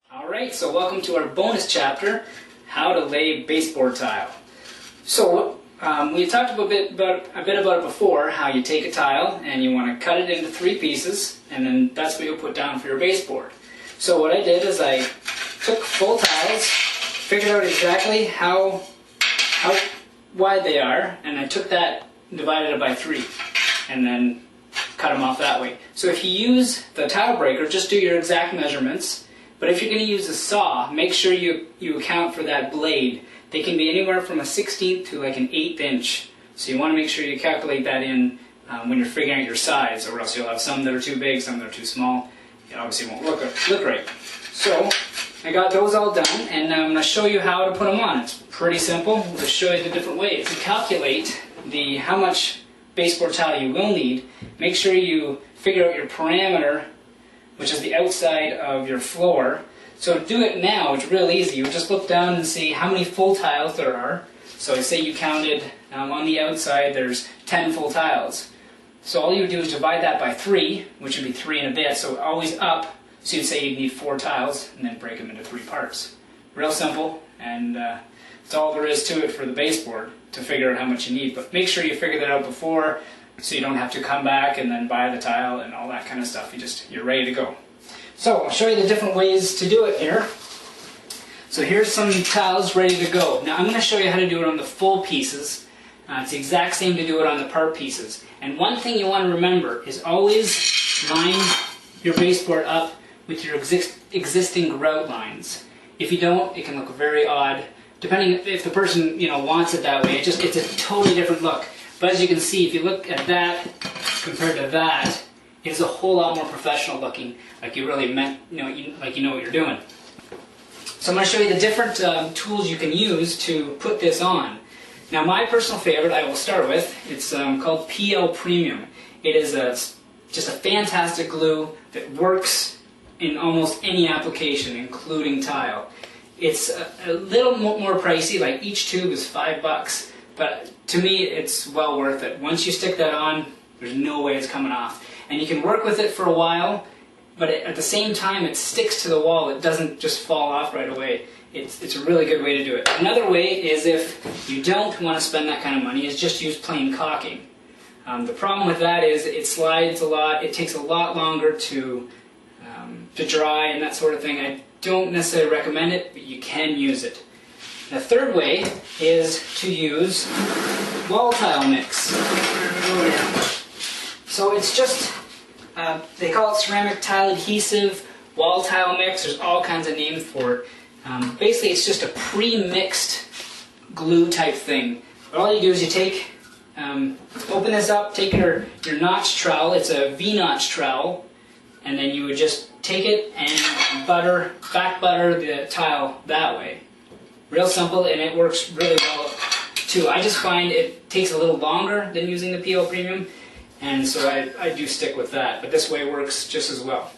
Alright, so welcome to our bonus chapter, how to lay baseboard tile. So we talked a bit about it before, how you take a tile and you want to cut it into 3 pieces, and then that's what you'll put down for your baseboard. So what I did is I took full tiles, figured out exactly how wide they are, and I took that and divided it by 3, and then cut them off that way. So if you use the tile breaker, just do your exact measurements. But if you're going to use a saw, make sure you account for that blade. They can be anywhere from a 1/16 to like an 1/8 inch. So you want to make sure you calculate that in when you're figuring out your size, or else you'll have some that are too big, some that are too small. It obviously won't look right. So I got those all done, and I'm going to show you how to put them on. It's pretty simple. We'll just show you the different ways. To calculate how much baseboard tile you will need, make sure you figure out your parameter, which is the outside of your floor. So to do it now, it's real easy. You just look down and see how many full tiles there are. So say you counted on the outside, there's 10 full tiles. So all you would do is divide that by 3, which would be 3 and a bit, so always up. So you'd say you'd need 4 tiles, and then break them into 3 parts. Real simple, and that's all there is to it for the baseboard, to figure out how much you need. But make sure you figure that out before, so you don't have to come back and then buy the tile and all that kind of stuff. You're ready to go. So I'll show you the different ways to do it here. So here's some tiles ready to go. Now I'm going to show you how to do it on the full pieces. It's the exact same to do it on the part pieces. And one thing you want to remember is always line your baseboard up with your existing grout lines. If you don't, it can look very odd. Depending if the person wants it that way, it's a totally different look. But as you can see, if you look at that compared to that, it is a whole lot more professional looking, like you really meant, like you know what you're doing. So I'm going to show you the different tools you can use to put this on. Now my personal favorite I will start with, it's called PL Premium. It is just a fantastic glue that works in almost any application, including tile. It's a little more pricey, like each tube is $5, but to me it's well worth it. Once you stick that on, there's no way it's coming off. And you can work with it for a while, but at the same time it sticks to the wall. It doesn't just fall off right away. It's a really good way to do it. Another way is, if you don't want to spend that kind of money, is just use plain caulking. The problem with that is it slides a lot. It takes a lot longer to dry and that sort of thing. I don't necessarily recommend it, but you can use it. The third way is to use wall tile mix. So it's just, they call it ceramic tile adhesive, wall tile mix. There's all kinds of names for it. Basically it's just a pre-mixed glue type thing. But all you do is you take, open this up, take your notch trowel, it's a V-notch trowel, and then you would just take it and back butter the tile that way. Real simple, and it works really well too. I just find it takes a little longer than using the PL Premium, and so I do stick with that, but this way works just as well.